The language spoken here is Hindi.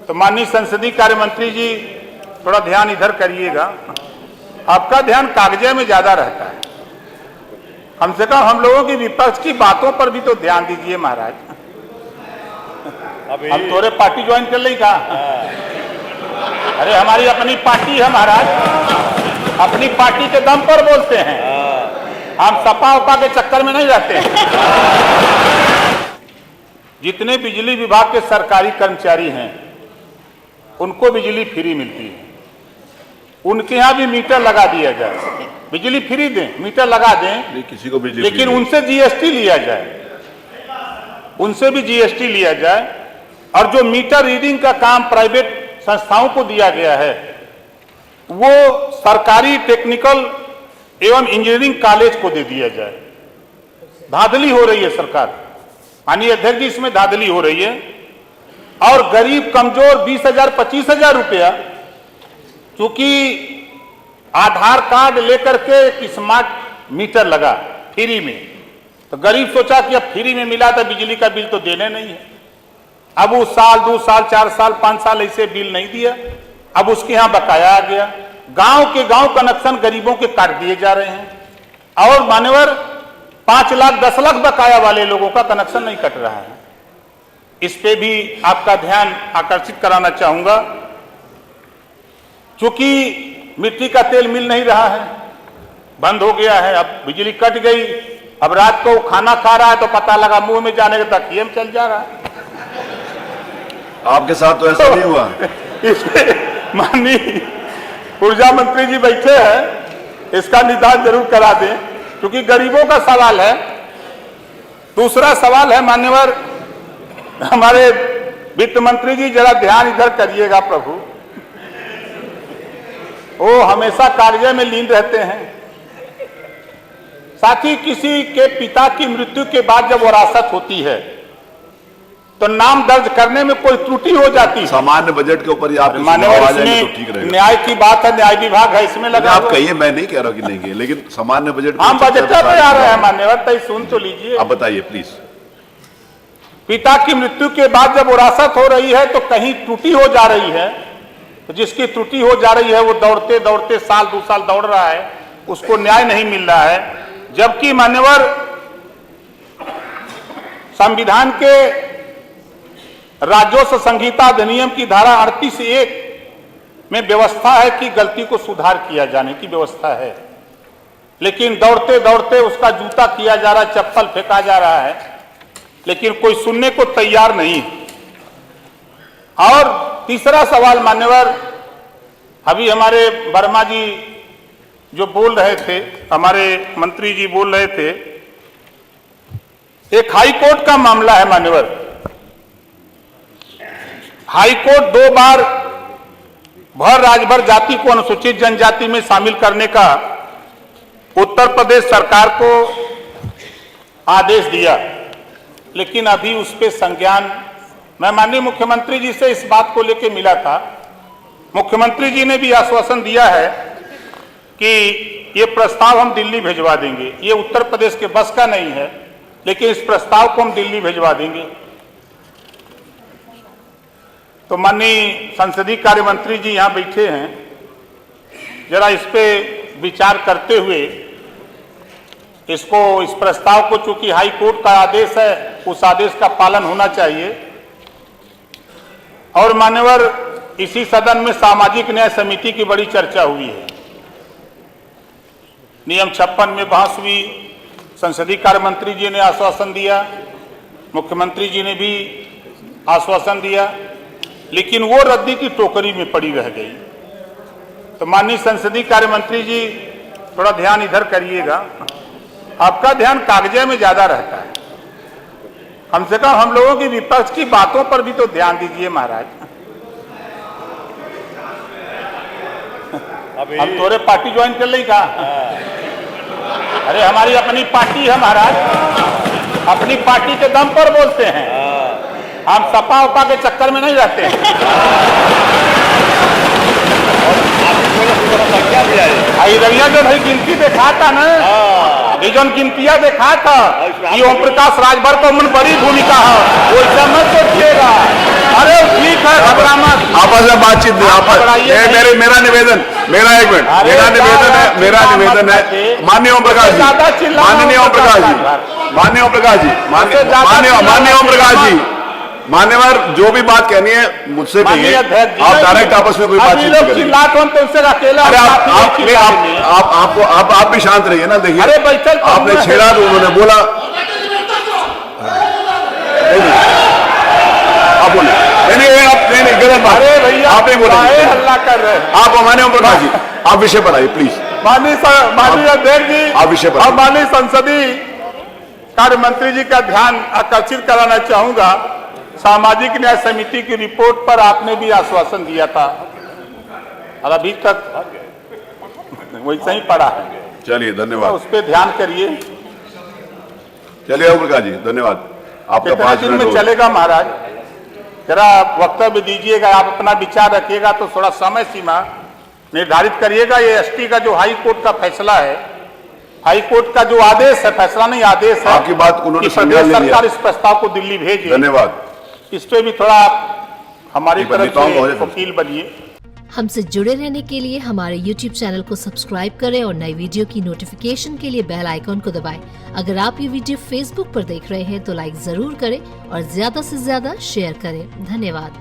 तो माननीय संसदीय कार्य मंत्री जी थोड़ा ध्यान इधर करिएगा, आपका ध्यान कागजे में ज्यादा रहता है। कम से कम हम लोगों की विपक्ष की बातों पर भी तो ध्यान दीजिए महाराज। हम तोरे पार्टी ज्वाइन कर ली का? अरे हमारी अपनी पार्टी है महाराज, अपनी पार्टी के दम पर बोलते हैं, हम सपा उपा के चक्कर में नहीं रहते हैं। जितने बिजली विभाग के सरकारी कर्मचारी हैं उनको बिजली फ्री मिलती है, उनके यहाँ भी मीटर लगा दिया जाए, बिजली फ्री दें, मीटर लगा दें, किसी को बिजली लेकिन उनसे जीएसटी लिया जाए, उनसे भी जीएसटी लिया जाए। और जो मीटर रीडिंग का काम प्राइवेट संस्थाओं को दिया गया है वो सरकारी टेक्निकल एवं इंजीनियरिंग कॉलेज को दे दिया जाए। धांधली हो रही है सरकार, माननीय अध्यक्ष जी, इसमें धांधली हो रही है। और गरीब कमजोर 20,000 25,000 रुपया, क्योंकि आधार कार्ड लेकर के एक स्मार्ट मीटर लगा फ्री में, तो गरीब सोचा कि अब फ्री में मिला तो बिजली का बिल तो देने नहीं है। अब वो साल 2 साल 4 साल 5 साल ऐसे बिल नहीं दिया, अब उसके यहाँ बकाया आ गया। गांव के गांव कनेक्शन गरीबों के काट दिए जा रहे हैं और मान्यवर 5 लाख 10 लाख बकाया वाले लोगों का कनेक्शन नहीं कट रहा है। इस पे भी आपका ध्यान आकर्षित कराना चाहूंगा। चूंकि मिट्टी का तेल मिल नहीं रहा है, बंद हो गया है, अब बिजली कट गई, अब रात को खाना खा रहा है तो पता लगा मुंह में जाने के तकिए में चल जा रहा है। आपके साथ तो ऐसा नहीं हुआ? इसमें माननीय ऊर्जा मंत्री जी बैठे हैं, इसका निदान जरूर करा दें, क्योंकि गरीबों का सवाल है। दूसरा सवाल है मान्यवर हमारे वित्त मंत्री जी, जरा ध्यान इधर करिएगा प्रभु, वो हमेशा कार्य में लीन रहते हैं। साथ ही किसी के पिता की मृत्यु के बाद जब वरासत होती है तो नाम दर्ज करने में कोई त्रुटि हो जाती है। सामान्य बजट के ऊपर आप मान्यवर इसमें न्याय की बात है, न्याय विभाग है, इसमें लगा। आप कहिए, मैं नहीं कह रहा कि नहीं, लेकिन सामान्य बजट हम बजट पे आ रहे हैं मान्यवर, तो सुन तो लीजिए। आप बताइए प्लीज। पिता की मृत्यु के बाद जब वरासत हो रही है तो कहीं त्रुटि हो जा रही है, तो जिसकी त्रुटि हो जा रही है वो दौड़ते दौड़ते साल 2 साल दौड़ रहा है, उसको न्याय नहीं मिल रहा है। जबकि मान्यवर संविधान के राजस्व संहिता अधिनियम की धारा 38(1) में व्यवस्था है कि गलती को सुधार किया जाने की व्यवस्था है, लेकिन दौड़ते दौड़ते उसका जूता किया जा रहा है, चप्पल फेंका जा रहा है, लेकिन कोई सुनने को तैयार नहीं। और तीसरा सवाल मान्यवर, अभी हमारे वर्मा जी जो बोल रहे थे, हमारे मंत्री जी बोल रहे थे, एक हाई कोर्ट का मामला है मान्यवर। हाई कोर्ट 2 बार भर राजभर जाति को अनुसूचित जनजाति में शामिल करने का उत्तर प्रदेश सरकार को आदेश दिया, लेकिन अभी उस पर संज्ञान, मैं माननीय मुख्यमंत्री जी से इस बात को लेकर मिला था, मुख्यमंत्री जी ने भी आश्वासन दिया है कि ये प्रस्ताव हम दिल्ली भिजवा देंगे। ये उत्तर प्रदेश के बस का नहीं है, लेकिन इस प्रस्ताव को हम दिल्ली भिजवा देंगे। तो माननीय संसदीय कार्य मंत्री जी यहाँ बैठे हैं, जरा इस पे विचार करते हुए इस प्रस्ताव को, चूंकि हाई कोर्ट का आदेश है, उस आदेश का पालन होना चाहिए। और मान्यवर इसी सदन में सामाजिक न्याय समिति की बड़ी चर्चा हुई है, नियम 56 में बहस हुई, संसदीय कार्य मंत्री जी ने आश्वासन दिया, मुख्यमंत्री जी ने भी आश्वासन दिया, लेकिन वो रद्दी की टोकरी में पड़ी रह गई। तो माननीय संसदीय कार्य मंत्री जी थोड़ा ध्यान इधर करिएगा, आपका ध्यान कागजे में ज्यादा रहता है। कम से कम हम लोगों की विपक्ष की बातों पर भी तो ध्यान दीजिए महाराज। हम तोरे पार्टी ज्वाइन कर ली का? अरे हमारी अपनी पार्टी है महाराज, अपनी पार्टी के दम पर बोलते हैं, हम सपा उपा के चक्कर में नहीं रहते हैं। रविया जो भाई गिनती देखा था ना, ये जो गिनतियां देखा था, ये ओम प्रकाश राजभर को मन बड़ी भूमिका है, वो ऐसा मत सोचिएगा। अरे ठीक है, घबरा मत। आपस में बातचीत नहीं, मेरा निवेदन, मेरा एक मिनट, मेरा निवेदन है माननीय ओम प्रकाश जी, माननीय ओम प्रकाश जी, माननीय ओम प्रकाश जी, माननीय ओम प्रकाश जी, मान्यवर जो भी बात कहनी है मुझसे कहिए, आप डायरेक्ट आपस में कोई बातचीत करें। अरे आप भी शांत रहिए ना, देखिए आपने छेड़ा तो उन्होंने बोला, आप बोले नहीं गलत बात, आप नहीं बोला, हल्ला कर रहे हैं आप माननीय ओम प्रकाश जी, आप विषय पर आइए प्लीज। माननीय अध्यक्ष जी, आप विषय पर, माननीय संसदीय कार्य मंत्री जी का ध्यान आकर्षित कराना चाहूंगा। सामाजिक न्याय समिति की रिपोर्ट पर आपने भी आश्वासन दिया था और अभी तक वैसे ही पड़ा है। चलिए धन्यवाद, उस पर ध्यान करिए। चलिए ओम प्रकाश जी धन्यवाद। आपका 5 दिन मिनट में चलेगा महाराज, जरा वक्तव्य दीजिएगा, आप अपना विचार रखिएगा तो थोड़ा समय सीमा निर्धारित करिएगा। ये एसटी का जो हाई कोर्ट का फैसला है, हाई कोर्ट का जो आदेश है, फैसला नहीं आदेश है, आपकी बात उन्होंने प्रदेश सरकार इस प्रस्ताव को दिल्ली भेजे। धन्यवाद। इस पे भी थोड़ा हमारी तरफ से वकील बनिए। हमसे जुड़े रहने के लिए हमारे YouTube चैनल को सब्सक्राइब करें और नई वीडियो की नोटिफिकेशन के लिए बेल आइकॉन को दबाएं। अगर आप ये वीडियो Facebook पर देख रहे हैं तो लाइक जरूर करें और ज्यादा से ज्यादा शेयर करें। धन्यवाद।